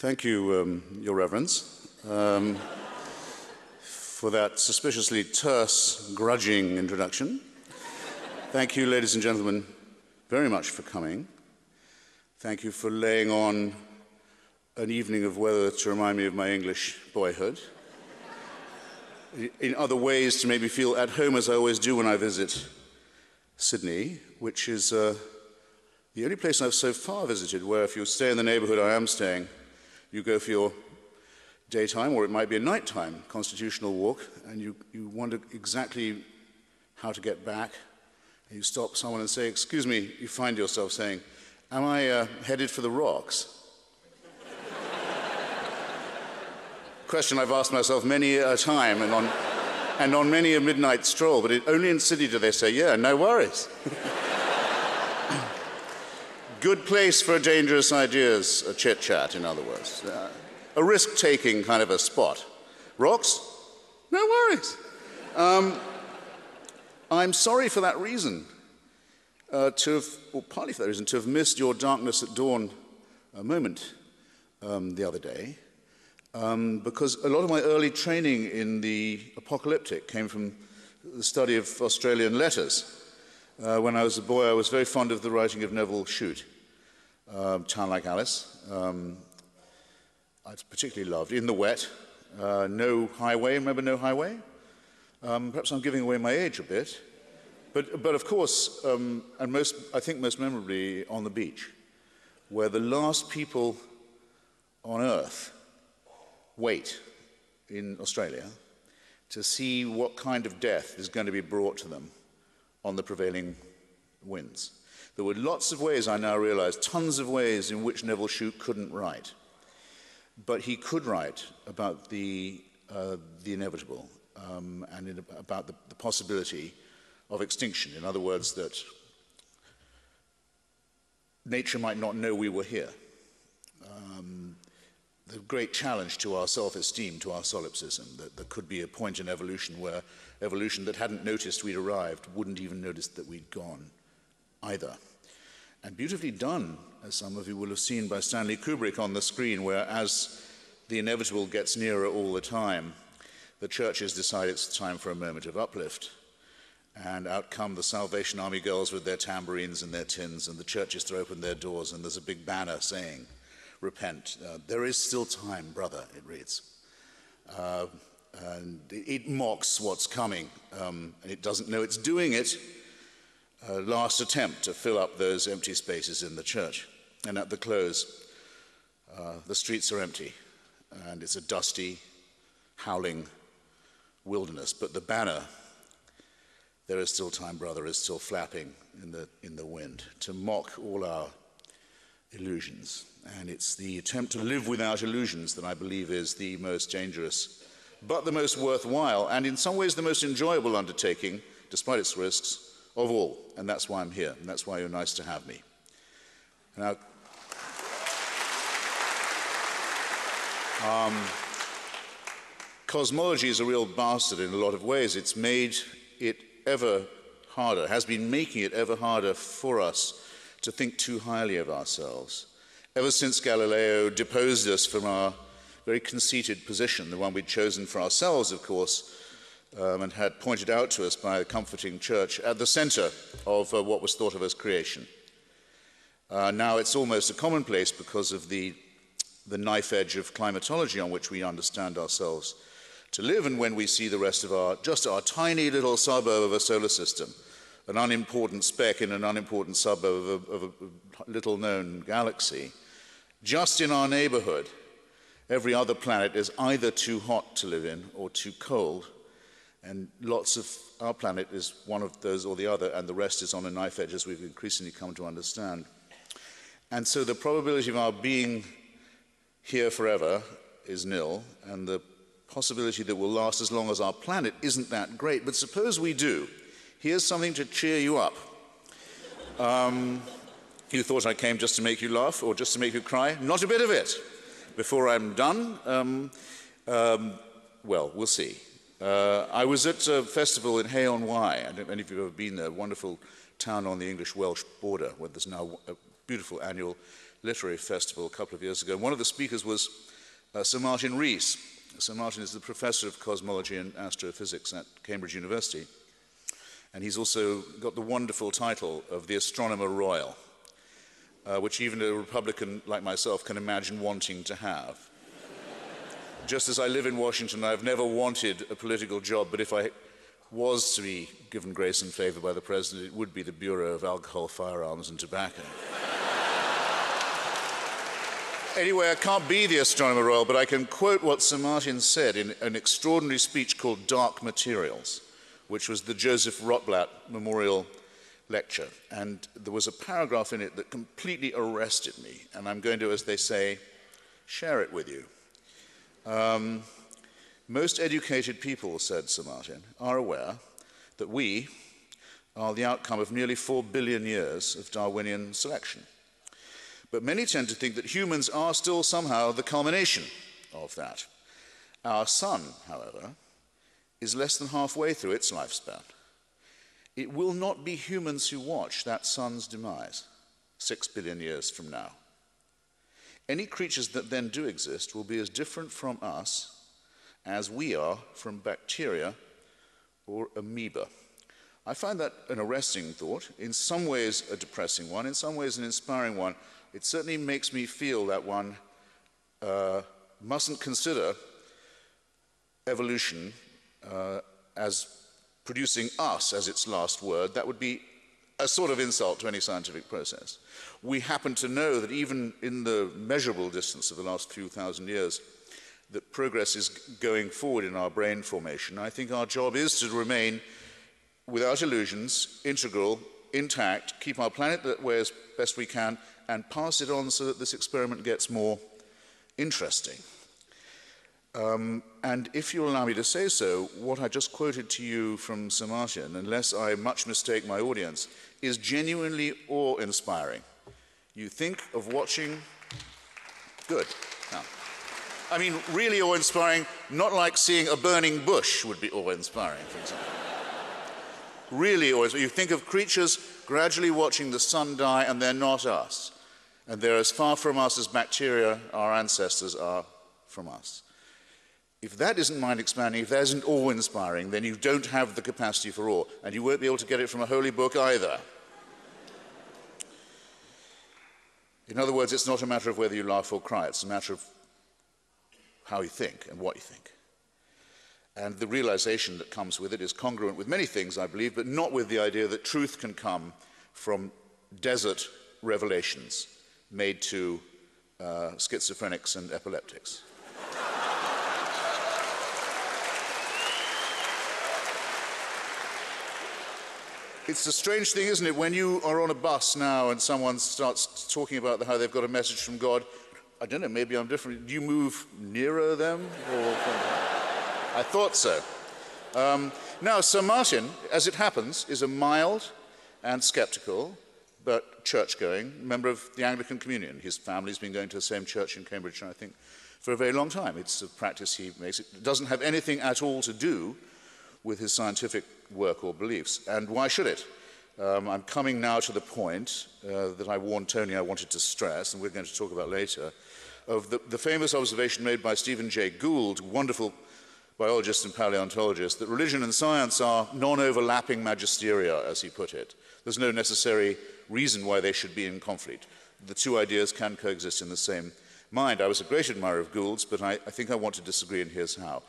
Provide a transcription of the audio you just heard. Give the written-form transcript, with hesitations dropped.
Thank you, Your Reverence, for that suspiciously terse, grudging introduction. Thank you, ladies and gentlemen, very much for coming. Thank you for laying on an evening of weather to remind me of my English boyhood. In other ways, to make me feel at home, as I always do when I visit Sydney, which is the only place I've so far visited where if you stay in the neighborhood I am staying, you go for your daytime, or it might be a nighttime constitutional walk, and you wonder exactly how to get back. And you stop someone and say, "Excuse me," you find yourself saying, "Am I headed for the rocks?" Question I've asked myself many a time and on many a midnight stroll, but only in Sydney do they say, "Yeah, no worries." Good place for dangerous ideas, a chit-chat, in other words. A risk-taking kind of a spot. Rocks? No worries. I'm sorry for that reason, or partly for that reason, to have missed your darkness at dawn moment the other day, because a lot of my early training in the apocalyptic came from the study of Australian letters. When I was a boy, I was very fond of the writing of Neville Shute. Town Like Alice, I particularly loved. In the Wet, No Highway, remember No Highway? Perhaps I'm giving away my age a bit, but of course, and I think most memorably, On the Beach, where the last people on Earth wait in Australia to see what kind of death is going to be brought to them on the prevailing winds. There were lots of ways, I now realize, tons of ways in which Neville Shute couldn't write. But he could write about the inevitable and about the possibility of extinction. In other words, that nature might not know we were here. The great challenge to our self-esteem, to our solipsism, that there could be a point in evolution where evolution that hadn't noticed we'd arrived wouldn't even notice that we'd gone either. And beautifully done, as some of you will have seen, by Stanley Kubrick on the screen, where as the inevitable gets nearer all the time, the churches decide it's time for a moment of uplift. And out come the Salvation Army girls with their tambourines and their tins, and the churches throw open their doors, and there's a big banner saying, "Repent. There is still time, brother," it reads. And it mocks what's coming, and it doesn't know it's doing it. Last attempt to fill up those empty spaces in the church. And at the close, the streets are empty, and it's a dusty, howling wilderness. But the banner, "There is still time, brother," is still flapping in the wind to mock all our illusions. And it's the attempt to live without illusions that I believe is the most dangerous, but the most worthwhile, and in some ways the most enjoyable undertaking, despite its risks, of all. And that's why I'm here, and that's why you're nice to have me. Now, cosmology is a real bastard in a lot of ways. It's made it ever harder, has been making it ever harder for us to think too highly of ourselves. Ever since Galileo deposed us from our very conceited position, the one we'd chosen for ourselves, of course, and had pointed out to us by the comforting church at the center of what was thought of as creation. Now it's almost a commonplace because of the knife edge of climatology on which we understand ourselves to live, and when we see the rest of just our tiny little suburb of a solar system, an unimportant speck in an unimportant suburb of a little-known galaxy, just in our neighborhood, every other planet is either too hot to live in or too cold. And lots of our planet is one of those or the other, and the rest is on a knife edge, as we've increasingly come to understand. And so the probability of our being here forever is nil, and the possibility that we'll last as long as our planet isn't that great. But suppose we do. Here's something to cheer you up. You thought I came just to make you laugh or just to make you cry? Not a bit of it. Before I'm done, well, we'll see. I was at a festival in Hay-on-Wye. I don't know if you've ever been there, a wonderful town on the English-Welsh border, where there's now beautiful annual literary festival a couple of years ago. And one of the speakers was Sir Martin Rees. Sir Martin is the professor of cosmology and astrophysics at Cambridge University. And he's also got the wonderful title of the Astronomer Royal, which even a Republican like myself can imagine wanting to have. Just as I live in Washington, I've never wanted a political job, but if I was to be given grace and favor by the president, it would be the Bureau of Alcohol, Firearms and Tobacco. Anyway, I can't be the Astronomer Royal, but I can quote what Sir Martin said in an extraordinary speech called Dark Materials, which was the Joseph Rotblat Memorial Lecture. And there was a paragraph in it that completely arrested me, and I'm going to, as they say, share it with you. Most educated people, said Sir Martin, are aware that we are the outcome of nearly 4 billion years of Darwinian selection. But many tend to think that humans are still somehow the culmination of that. Our sun, however, is less than halfway through its lifespan. It will not be humans who watch that sun's demise 6 billion years from now. Any creatures that then do exist will be as different from us as we are from bacteria or amoeba. I find that an arresting thought, in some ways a depressing one, in some ways an inspiring one. It certainly makes me feel that one mustn't consider evolution as producing us as its last word. That would be a sort of insult to any scientific process. We happen to know that even in the measurable distance of the last few thousand years, that progress is going forward in our brain formation. I think our job is to remain, without illusions, integral, intact, keep our planet that way as best we can, and pass it on so that this experiment gets more interesting. And if you'll allow me to say so, what I just quoted to you from Sir Martin, unless I much mistake my audience, is genuinely awe-inspiring. You think of watching... Good. Now, I mean, really awe-inspiring, not like seeing a burning bush would be awe-inspiring, for example. Really awe-inspiring. You think of creatures gradually watching the sun die, and they're not us. And they're as far from us as bacteria, our ancestors, are from us. If that isn't mind-expanding, if that isn't awe-inspiring, then you don't have the capacity for awe, and you won't be able to get it from a holy book either. In other words, it's not a matter of whether you laugh or cry, it's a matter of how you think and what you think. And the realization that comes with it is congruent with many things, I believe, but not with the idea that truth can come from desert revelations made to schizophrenics and epileptics. It's a strange thing, isn't it, when you are on a bus now and someone starts talking about how they've got a message from God. I don't know, maybe I'm different. Do you move nearer them? Or I thought so. Now, Sir Martin, as it happens, is a mild and skeptical, but church-going member of the Anglican Communion. His family's been going to the same church in Cambridge, I think, for a very long time. It's a practice he makes. It doesn't have anything at all to do with his scientific work or beliefs. And why should it? I'm coming now to the point that I warned Tony I wanted to stress, and we're going to talk about later, of the famous observation made by Stephen Jay Gould, wonderful biologist and paleontologist, that religion and science are non-overlapping magisteria, as he put it. There's no necessary reason why they should be in conflict. The two ideas can coexist in the same mind. I was a great admirer of Gould's, but I think I want to disagree, and here's how.